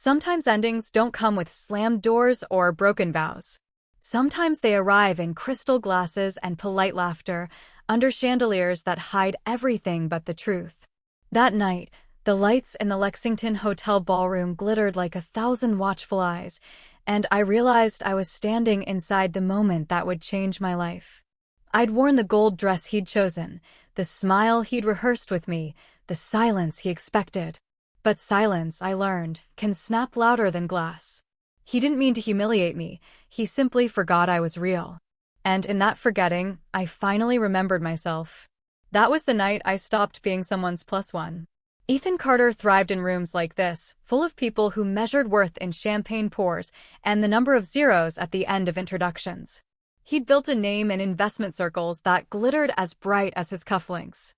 Sometimes endings don't come with slammed doors or broken vows. Sometimes they arrive in crystal glasses and polite laughter, under chandeliers that hide everything but the truth. That night, the lights in the Lexington Hotel ballroom glittered like 1,000 watchful eyes, and I realized I was standing inside the moment that would change my life. I'd worn the gold dress he'd chosen, the smile he'd rehearsed with me, the silence he expected. But silence, I learned, can snap louder than glass. He didn't mean to humiliate me, he simply forgot I was real. And in that forgetting, I finally remembered myself. That was the night I stopped being someone's plus one. Ethan Carter thrived in rooms like this, full of people who measured worth in champagne pours and the number of zeros at the end of introductions. He'd built a name in investment circles that glittered as bright as his cufflinks.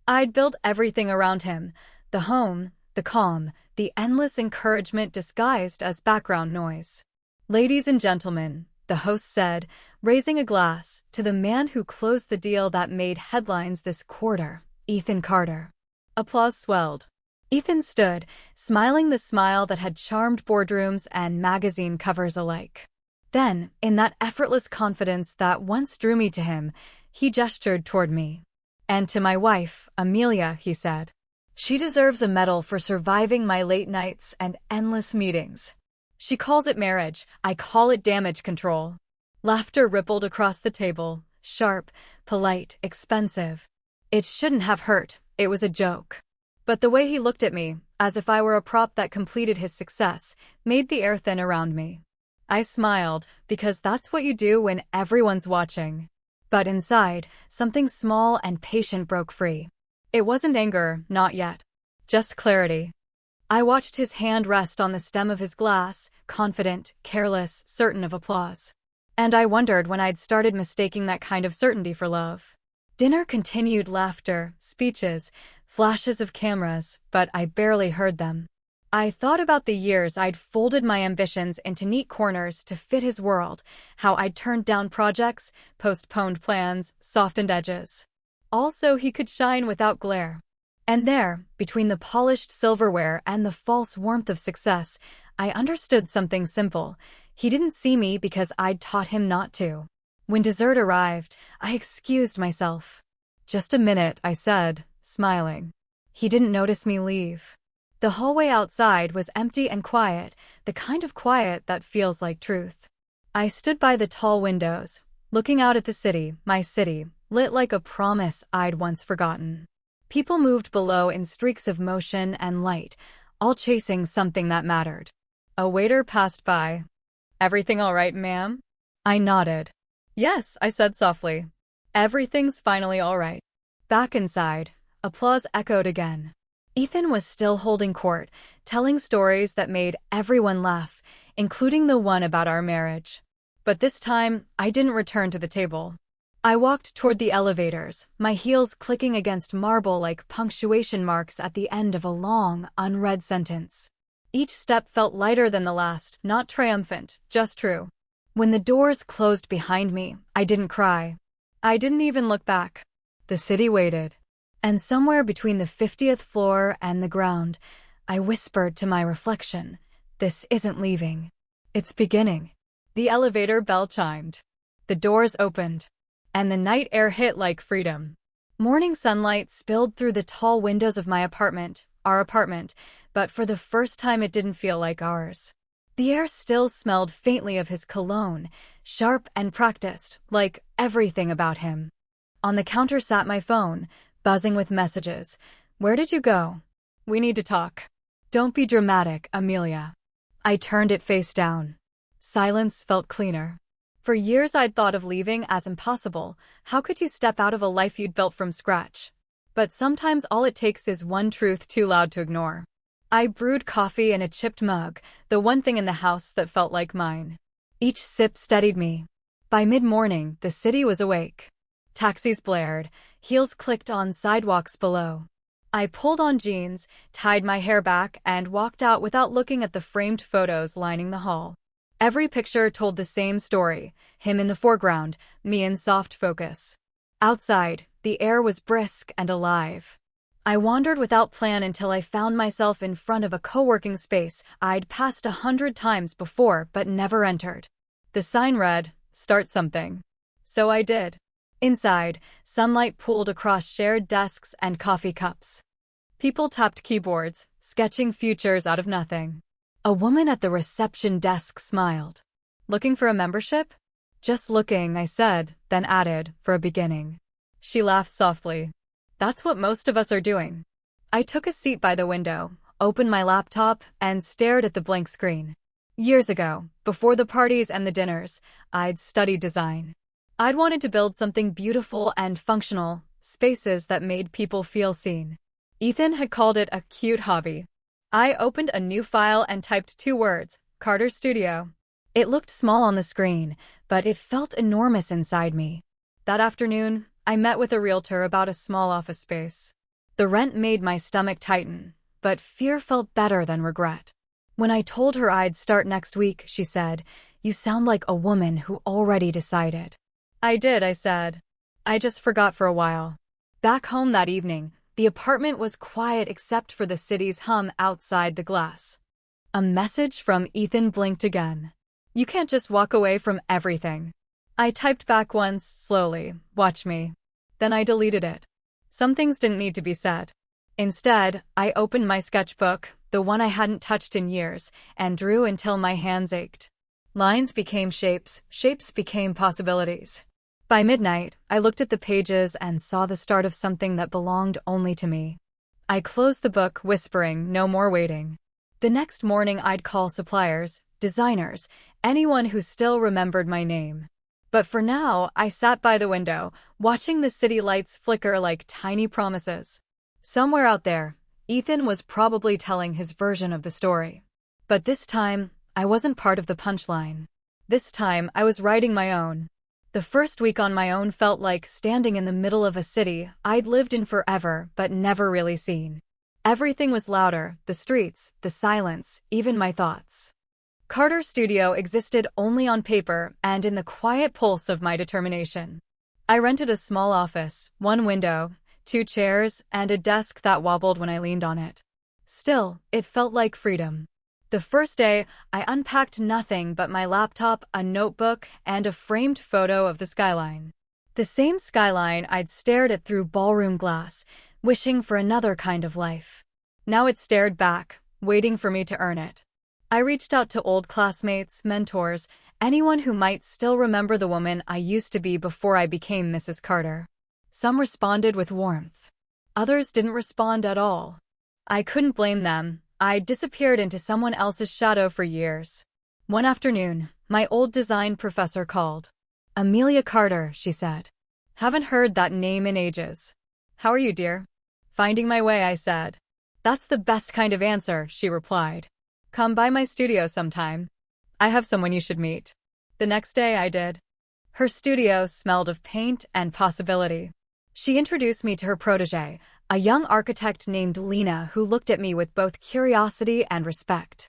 I'd built everything around him, the home, the calm, the endless encouragement disguised as background noise. "Ladies and gentlemen," the host said, raising a glass, to the man who closed the deal that made headlines this quarter, Ethan Carter. Applause swelled. Ethan stood, smiling the smile that had charmed boardrooms and magazine covers alike. Then, in that effortless confidence that once drew me to him, he gestured toward me. "And to my wife, Amelia," he said. "She deserves a medal for surviving my late nights and endless meetings. She calls it marriage, I call it damage control." Laughter rippled across the table, sharp, polite, expensive. It shouldn't have hurt, it was a joke. But the way he looked at me, as if I were a prop that completed his success, made the air thin around me. I smiled, because that's what you do when everyone's watching. But inside, something small and patient broke free. It wasn't anger, not yet. Just clarity. I watched his hand rest on the stem of his glass, confident, careless, certain of applause. And I wondered when I'd started mistaking that kind of certainty for love. Dinner continued, laughter, speeches, flashes of cameras, but I barely heard them. I thought about the years I'd folded my ambitions into neat corners to fit his world, how I'd turned down projects, postponed plans, softened edges. Also, he could shine without glare. And there, between the polished silverware and the false warmth of success, I understood something simple. He didn't see me because I'd taught him not to. When dessert arrived, I excused myself. "Just a minute," I said, smiling. He didn't notice me leave. The hallway outside was empty and quiet, the kind of quiet that feels like truth. I stood by the tall windows, looking out at the city, my city, lit like a promise I'd once forgotten. People moved below in streaks of motion and light, all chasing something that mattered. A waiter passed by. "Everything all right, ma'am?" I nodded. "Yes," I said softly. "Everything's finally all right." Back inside, applause echoed again. Ethan was still holding court, telling stories that made everyone laugh, including the one about our marriage. But this time, I didn't return to the table. I walked toward the elevators, my heels clicking against marble like punctuation marks at the end of a long, unread sentence. Each step felt lighter than the last, not triumphant, just true. When the doors closed behind me, I didn't cry. I didn't even look back. The city waited. And somewhere between the 50th floor and the ground, I whispered to my reflection, "This isn't leaving. It's beginning." The elevator bell chimed. The doors opened. And the night air hit like freedom. Morning sunlight spilled through the tall windows of my apartment, our apartment, but for the first time it didn't feel like ours. The air still smelled faintly of his cologne, sharp and practiced, like everything about him. On the counter sat my phone, buzzing with messages. "Where did you go?" "We need to talk." "Don't be dramatic, Amelia." I turned it face down. Silence felt cleaner. For years I'd thought of leaving as impossible. How could you step out of a life you'd built from scratch? But sometimes all it takes is one truth too loud to ignore. I brewed coffee in a chipped mug, the one thing in the house that felt like mine. Each sip steadied me. By mid-morning, the city was awake. Taxis blared, heels clicked on sidewalks below. I pulled on jeans, tied my hair back, and walked out without looking at the framed photos lining the hall. Every picture told the same story, him in the foreground, me in soft focus. Outside, the air was brisk and alive. I wandered without plan until I found myself in front of a co-working space I'd passed 100 times before but never entered. The sign read, "Start something." So I did. Inside, sunlight pooled across shared desks and coffee cups. People tapped keyboards, sketching futures out of nothing. A woman at the reception desk smiled. "Looking for a membership?" "Just looking," I said, then added, "for a beginning." She laughed softly. "That's what most of us are doing." I took a seat by the window, opened my laptop, and stared at the blank screen. Years ago, before the parties and the dinners, I'd studied design. I'd wanted to build something beautiful and functional, spaces that made people feel seen. Ethan had called it a cute hobby. I opened a new file and typed 2 words, Carter Studio. It looked small on the screen, but it felt enormous inside me. That afternoon, I met with a realtor about a small office space. The rent made my stomach tighten, but fear felt better than regret. When I told her I'd start next week, she said, "You sound like a woman who already decided." "I did," I said. "I just forgot for a while." Back home that evening, the apartment was quiet except for the city's hum outside the glass. A message from Ethan blinked again. "You can't just walk away from everything." I typed back once, slowly, "Watch me." Then I deleted it. Some things didn't need to be said. Instead, I opened my sketchbook, the one I hadn't touched in years, and drew until my hands ached. Lines became shapes, shapes became possibilities. By midnight, I looked at the pages and saw the start of something that belonged only to me. I closed the book, whispering, "No more waiting." The next morning I'd call suppliers, designers, anyone who still remembered my name. But for now, I sat by the window, watching the city lights flicker like tiny promises. Somewhere out there, Ethan was probably telling his version of the story. But this time, I wasn't part of the punchline. This time, I was writing my own. The first week on my own felt like standing in the middle of a city I'd lived in forever but never really seen. Everything was louder, the streets, the silence, even my thoughts. Carter Studio existed only on paper and in the quiet pulse of my determination. I rented a small office, 1 window, 2 chairs, and a desk that wobbled when I leaned on it. Still, it felt like freedom. The first day, I unpacked nothing but my laptop, a notebook, and a framed photo of the skyline. The same skyline I'd stared at through ballroom glass, wishing for another kind of life. Now it stared back, waiting for me to earn it. I reached out to old classmates, mentors, anyone who might still remember the woman I used to be before I became Mrs. Carter. Some responded with warmth. Others didn't respond at all. I couldn't blame them. I'd disappeared into someone else's shadow for years. One afternoon, my old design professor called. "Amelia Carter," she said. "Haven't heard that name in ages." "How are you, dear?" "Finding my way," I said. "That's the best kind of answer," she replied. "Come by my studio sometime. I have someone you should meet." The next day I did. Her studio smelled of paint and possibility. She introduced me to her protégé, a young architect named Lena who looked at me with both curiosity and respect.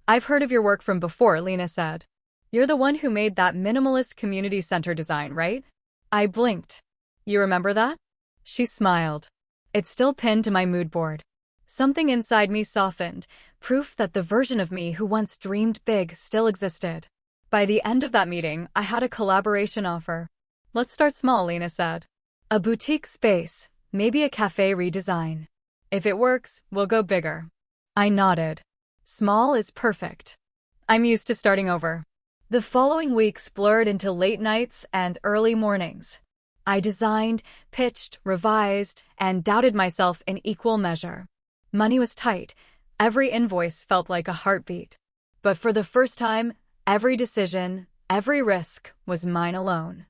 "I've heard of your work from before," Lena said. "You're the one who made that minimalist community center design, right?" I blinked. "You remember that?" She smiled. "It's still pinned to my mood board." Something inside me softened, proof that the version of me who once dreamed big still existed. By the end of that meeting, I had a collaboration offer. "Let's start small," Lena said. "A boutique space, maybe a cafe redesign. If it works, we'll go bigger." I nodded. Small is perfect. I'm used to starting over. The following weeks blurred into late nights and early mornings. I designed, pitched, revised, and doubted myself in equal measure. Money was tight. Every invoice felt like a heartbeat. But for the first time, every decision, every risk was mine alone.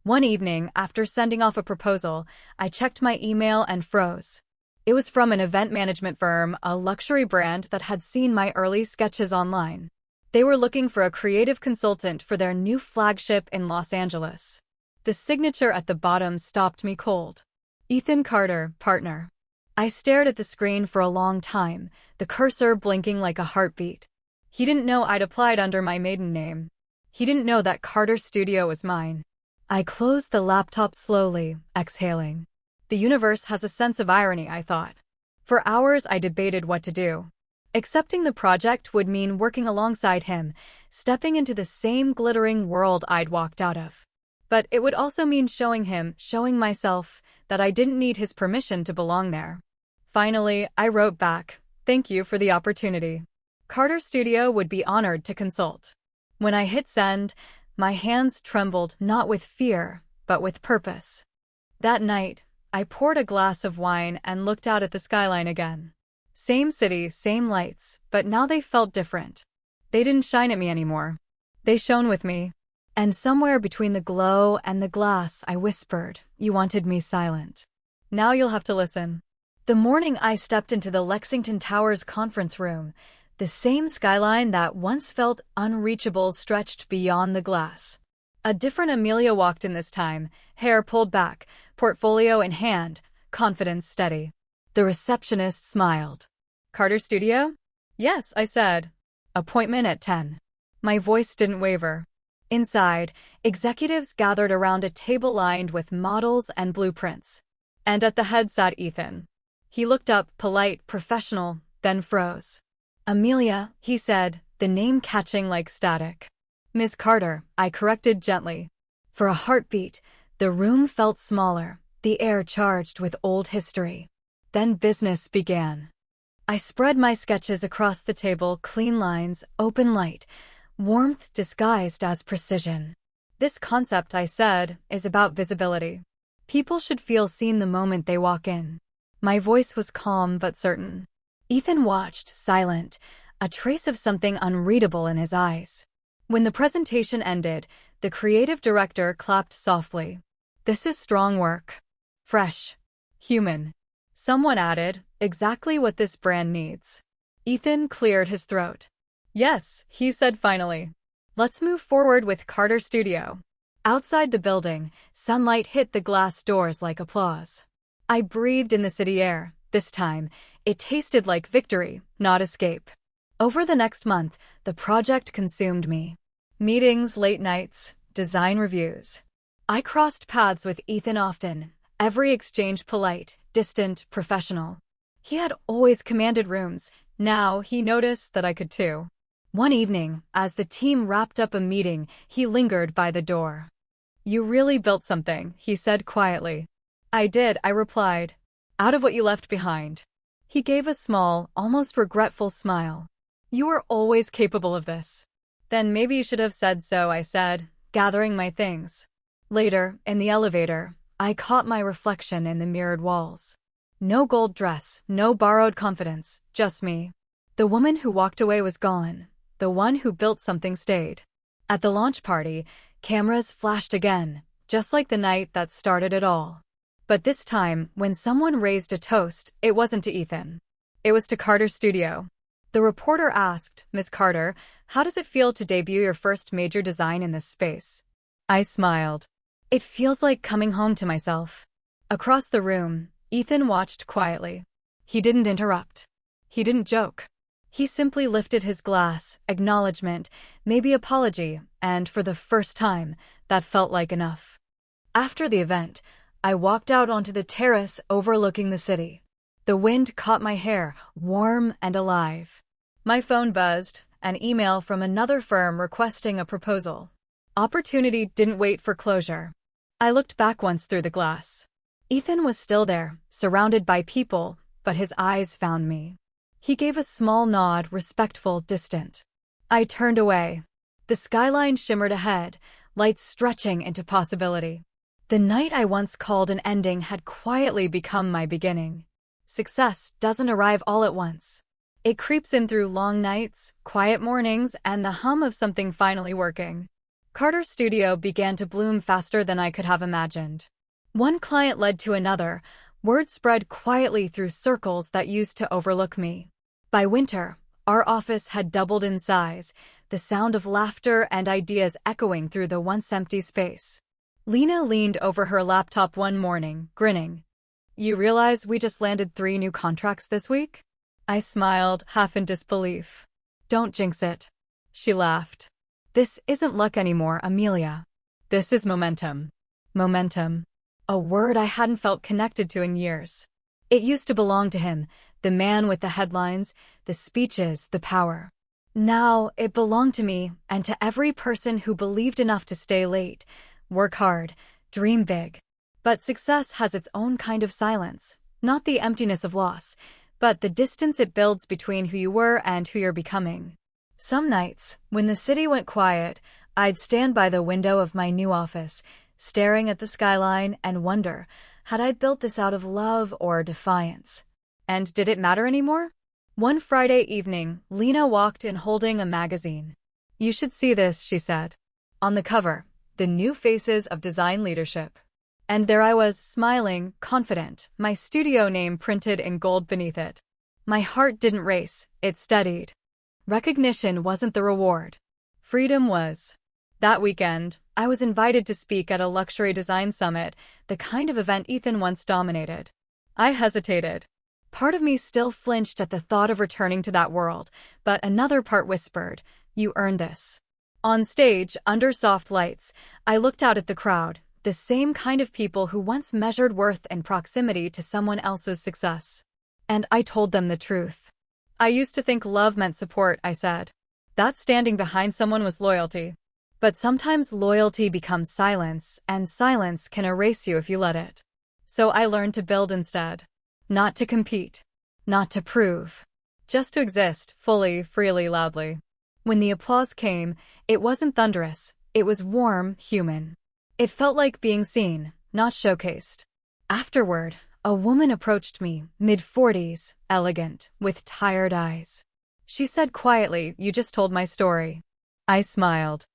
One evening, after sending off a proposal, I checked my email and froze. It was from an event management firm, a luxury brand that had seen my early sketches online. They were looking for a creative consultant for their new flagship in Los Angeles. The signature at the bottom stopped me cold. Ethan Carter, partner. I stared at the screen for a long time, the cursor blinking like a heartbeat. He didn't know I'd applied under my maiden name. He didn't know that Carter Studio was mine. I closed the laptop slowly, exhaling. The universe has a sense of irony, I thought. For hours I debated what to do. Accepting the project would mean working alongside him, stepping into the same glittering world I'd walked out of. But it would also mean showing myself, that I didn't need his permission to belong there. Finally, I wrote back, "Thank you for the opportunity. Carter Studio would be honored to consult." When I hit send, my hands trembled not with fear, but with purpose. That night, I poured a glass of wine and looked out at the skyline again. Same city, same lights, but now they felt different. They didn't shine at me anymore. They shone with me. And somewhere between the glow and the glass, I whispered, "You wanted me silent. Now you'll have to listen." The morning I stepped into the Lexington Towers conference room, the same skyline that once felt unreachable stretched beyond the glass. A different Amelia walked in this time, hair pulled back, portfolio in hand, confidence steady. The receptionist smiled. "Carter Studio?" "Yes," I said. "Appointment at 10. My voice didn't waver. Inside, executives gathered around a table lined with models and blueprints. And at the head sat Ethan. He looked up, polite, professional, then froze. "Amelia," he said, the name catching like static. "Miss Carter," I corrected gently. For a heartbeat, the room felt smaller, the air charged with old history. Then business began. I spread my sketches across the table, clean lines, open light, warmth disguised as precision. "This concept," I said, "is about visibility. People should feel seen the moment they walk in." My voice was calm but certain. Ethan watched, silent, a trace of something unreadable in his eyes. When the presentation ended, the creative director clapped softly. "This is strong work. Fresh. Human." Someone added, "Exactly what this brand needs." Ethan cleared his throat. "Yes," he said finally. "Let's move forward with Carter Studio." Outside the building, sunlight hit the glass doors like applause. I breathed in the city air. This time, it tasted like victory, not escape. Over the next month, the project consumed me. Meetings, late nights, design reviews. I crossed paths with Ethan often, every exchange polite, distant, professional. He had always commanded rooms. Now he noticed that I could too. One evening, as the team wrapped up a meeting, he lingered by the door. "You really built something," he said quietly. "I did," I replied. "Out of what you left behind." He gave a small, almost regretful smile. "You were always capable of this." "Then maybe you should have said so," I said, gathering my things. Later, in the elevator, I caught my reflection in the mirrored walls. No gold dress, no borrowed confidence, just me. The woman who walked away was gone. The one who built something stayed. At the launch party, cameras flashed again, just like the night that started it all. But this time, when someone raised a toast, it wasn't to Ethan. It was to Carter Studio. The reporter asked, "Miss Carter, how does it feel to debut your first major design in this space?" I smiled. "It feels like coming home to myself." Across the room, Ethan watched quietly. He didn't interrupt. He didn't joke. He simply lifted his glass, acknowledgement, maybe apology, and for the first time, that felt like enough. After the event, I walked out onto the terrace overlooking the city. The wind caught my hair, warm and alive. My phone buzzed, an email from another firm requesting a proposal. Opportunity didn't wait for closure. I looked back once through the glass. Ethan was still there, surrounded by people, but his eyes found me. He gave a small nod, respectful, distant. I turned away. The skyline shimmered ahead, lights stretching into possibility. The night I once called an ending had quietly become my beginning. Success doesn't arrive all at once. It creeps in through long nights, quiet mornings, and the hum of something finally working. Carter Studio began to bloom faster than I could have imagined. One client led to another. Word spread quietly through circles that used to overlook me. By winter, our office had doubled in size, the sound of laughter and ideas echoing through the once empty space. Lena leaned over her laptop one morning, grinning. "You realize we just landed 3 new contracts this week?" I smiled, half in disbelief. "Don't jinx it." She laughed. "This isn't luck anymore, Amelia. This is momentum." Momentum. A word I hadn't felt connected to in years. It used to belong to him, The man with the headlines, the speeches, the power. Now, it belonged to me and to every person who believed enough to stay late, work hard, dream big. But success has its own kind of silence, not the emptiness of loss, but the distance it builds between who you were and who you're becoming. Some nights, when the city went quiet, I'd stand by the window of my new office, staring at the skyline and wonder, had I built this out of love or defiance? And did it matter anymore? One Friday evening, Lena walked in holding a magazine. "You should see this," she said. On the cover, the new faces of design leadership. And there I was, smiling, confident, my studio name printed in gold beneath it. My heart didn't race, it steadied. Recognition wasn't the reward. Freedom was. That weekend, I was invited to speak at a luxury design summit, the kind of event Ethan once dominated. I hesitated. Part of me still flinched at the thought of returning to that world, but another part whispered, "You earned this." On stage, under soft lights, I looked out at the crowd, the same kind of people who once measured worth in proximity to someone else's success. And I told them the truth. "I used to think love meant support," I said. "That standing behind someone was loyalty. But sometimes loyalty becomes silence, and silence can erase you if you let it. So I learned to build instead. Not to compete. Not to prove. Just to exist, fully, freely, loudly." When the applause came, it wasn't thunderous. It was warm, human. It felt like being seen, not showcased. Afterward, a woman approached me, mid-40s, elegant, with tired eyes. She said quietly, "You just told my story." I smiled.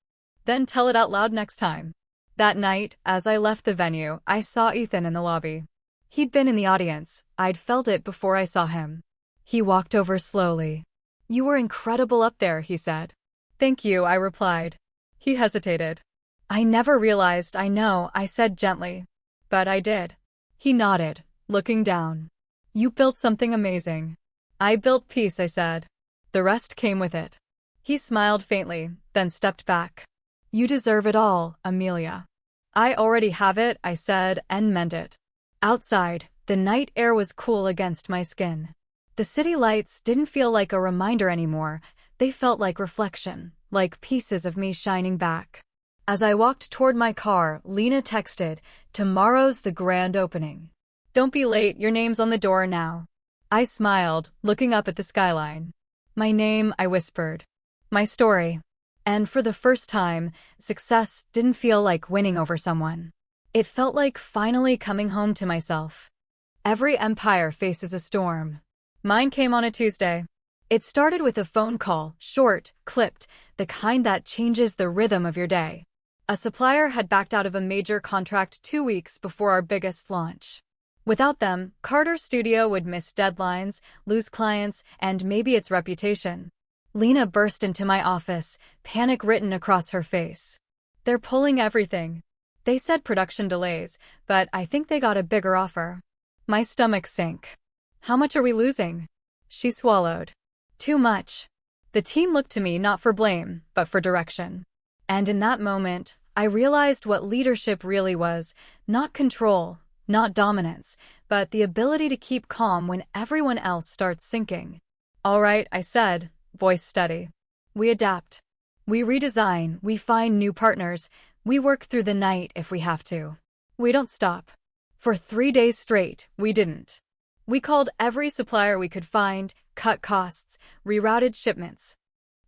"Then tell it out loud next time." That night, as I left the venue, I saw Ethan in the lobby. He'd been in the audience. I'd felt it before I saw him. He walked over slowly. "You were incredible up there," he said. "Thank you," I replied. He hesitated. "I never realized, I know," I said gently. "But I did." He nodded, looking down. "You built something amazing." "I built peace," I said. "The rest came with it." He smiled faintly, then stepped back. "You deserve it all, Amelia." "I already have it," I said, and meant it. Outside, the night air was cool against my skin. The city lights didn't feel like a reminder anymore. They felt like reflection, like pieces of me shining back. As I walked toward my car, Lena texted, "Tomorrow's the grand opening. Don't be late, your name's on the door now." I smiled, looking up at the skyline. "My name," I whispered. "My story." And for the first time, success didn't feel like winning over someone. It felt like finally coming home to myself. Every empire faces a storm. Mine came on a Tuesday. It started with a phone call, short, clipped, the kind that changes the rhythm of your day. A supplier had backed out of a major contract 2 weeks before our biggest launch. Without them, Carter's studio would miss deadlines, lose clients, and maybe its reputation. Lena burst into my office, panic written across her face. "They're pulling everything." They said production delays, but I think they got a bigger offer. My stomach sank. "How much are we losing?" She swallowed. "Too much." The team looked to me not for blame, but for direction. And in that moment, I realized what leadership really was, not control, not dominance, but the ability to keep calm when everyone else starts sinking. "All right," I said, voice steady. "We adapt. We redesign, we find new partners, we work through the night if we have to. We don't stop." For 3 days straight, we didn't. We called every supplier we could find, cut costs, rerouted shipments.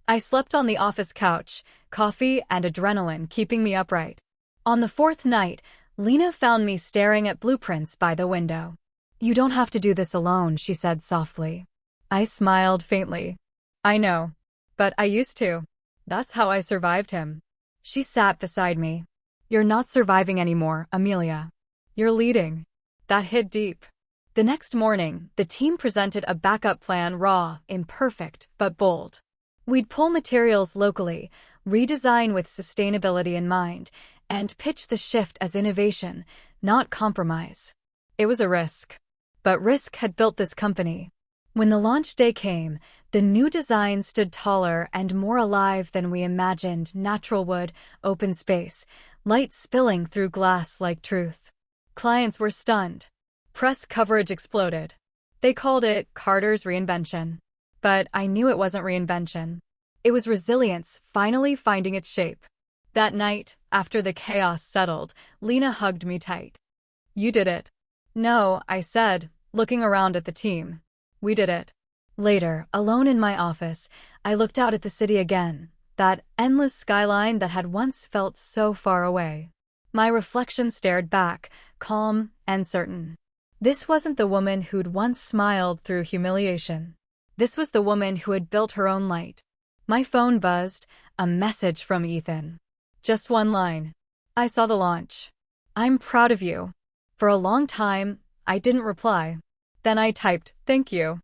I slept on the office couch, coffee and adrenaline keeping me upright. On the 4th night, Lena found me staring at blueprints by the window. "You don't have to do this alone," she said softly. I smiled faintly. "I know. But I used to. That's how I survived him." She sat beside me. "You're not surviving anymore, Amelia. You're leading." That hit deep. The next morning, the team presented a backup plan, raw, imperfect, but bold. We'd pull materials locally, redesign with sustainability in mind, and pitch the shift as innovation, not compromise. It was a risk. But risk had built this company. When the launch day came, the new design stood taller and more alive than we imagined: natural wood, open space, light spilling through glass like truth. Clients were stunned. Press coverage exploded. They called it Carter's reinvention. But I knew it wasn't reinvention. It was resilience finally finding its shape. That night, after the chaos settled, Lena hugged me tight. "You did it." "No," I said, looking around at the team. "We did it." Later, alone in my office, I looked out at the city again, that endless skyline that had once felt so far away. My reflection stared back, calm and certain. This wasn't the woman who'd once smiled through humiliation. This was the woman who had built her own light. My phone buzzed, a message from Ethan. Just one line. "I saw the launch. I'm proud of you." For a long time, I didn't reply. Then I typed, "Thank you.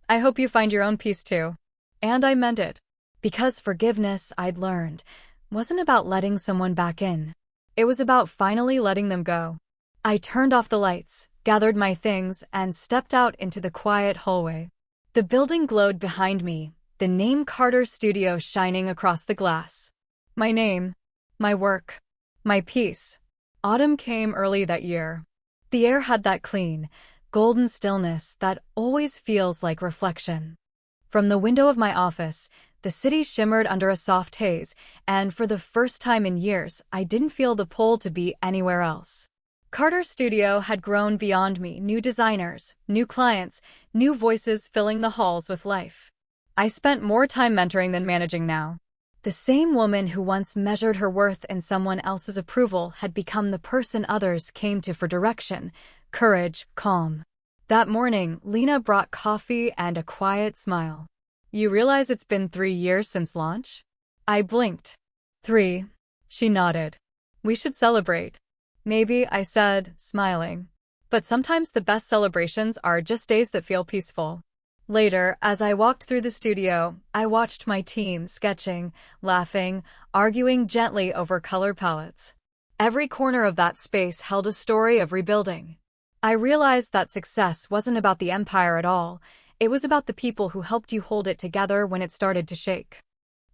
I hope you find your own peace too." And I meant it. Because forgiveness, I'd learned, wasn't about letting someone back in. It was about finally letting them go. I turned off the lights, gathered my things, and stepped out into the quiet hallway. The building glowed behind me, the name Carter Studio shining across the glass. My name, my work, my peace. Autumn came early that year. The air had that clean, golden stillness that always feels like reflection. From the window of my office, the city shimmered under a soft haze, and for the first time in years, I didn't feel the pull to be anywhere else. Carter Studio had grown beyond me, new designers, new clients, new voices filling the halls with life. I spent more time mentoring than managing now. The same woman who once measured her worth in someone else's approval had become the person others came to for direction, courage, calm. That morning, Lena brought coffee and a quiet smile. "You realize it's been 3 years since launch?" I blinked. 3. She nodded. "We should celebrate." "Maybe," I said, smiling. "But sometimes the best celebrations are just days that feel peaceful." Later, as I walked through the studio, I watched my team sketching, laughing, arguing gently over color palettes. Every corner of that space held a story of rebuilding. I realized that success wasn't about the empire at all. It was about the people who helped you hold it together when it started to shake.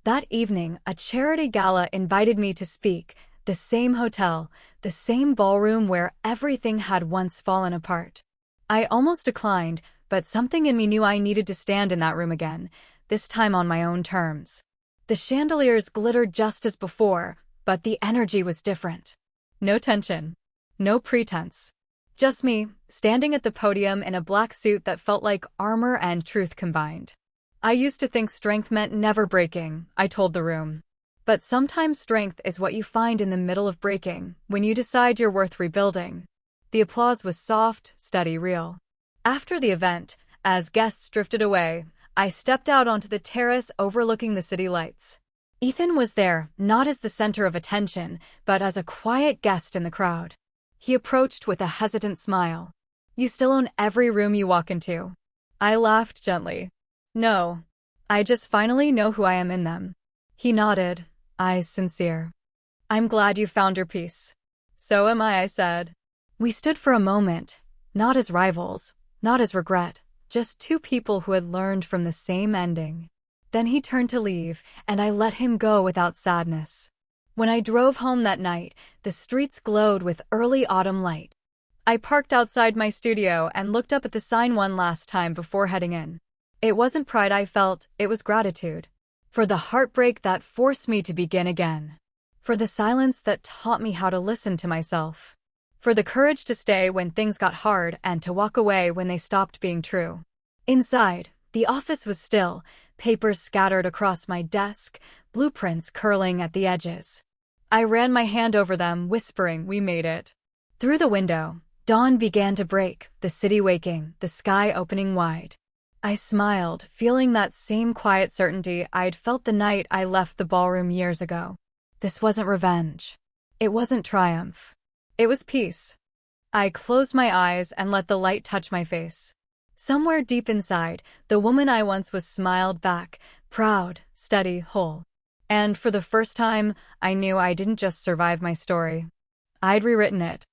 That evening, a charity gala invited me to speak, the same hotel, the same ballroom where everything had once fallen apart. I almost declined, but something in me knew I needed to stand in that room again, this time on my own terms. The chandeliers glittered just as before, but the energy was different. No tension. No pretense. Just me, standing at the podium in a black suit that felt like armor and truth combined. "I used to think strength meant never breaking," I told the room. "But sometimes strength is what you find in the middle of breaking, when you decide you're worth rebuilding." The applause was soft, steady, real. After the event, as guests drifted away, I stepped out onto the terrace overlooking the city lights. Ethan was there, not as the center of attention, but as a quiet guest in the crowd. He approached with a hesitant smile. "You still own every room you walk into." I laughed gently. "No. I just finally know who I am in them." He nodded, eyes sincere. "I'm glad you found your peace." "So am I said. We stood for a moment, not as rivals, not as regret, just two people who had learned from the same ending. Then he turned to leave, and I let him go without sadness. When I drove home that night, the streets glowed with early autumn light. I parked outside my studio and looked up at the sign one last time before heading in. It wasn't pride I felt, it was gratitude. For the heartbreak that forced me to begin again. For the silence that taught me how to listen to myself. For the courage to stay when things got hard and to walk away when they stopped being true. Inside, the office was still, papers scattered across my desk, blueprints curling at the edges. I ran my hand over them, whispering, "We made it." Through the window, dawn began to break, the city waking, the sky opening wide. I smiled, feeling that same quiet certainty I'd felt the night I left the ballroom years ago. This wasn't revenge. It wasn't triumph. It was peace. I closed my eyes and let the light touch my face. Somewhere deep inside, the woman I once was smiled back, proud, steady, whole. And for the first time, I knew I didn't just survive my story. I'd rewritten it.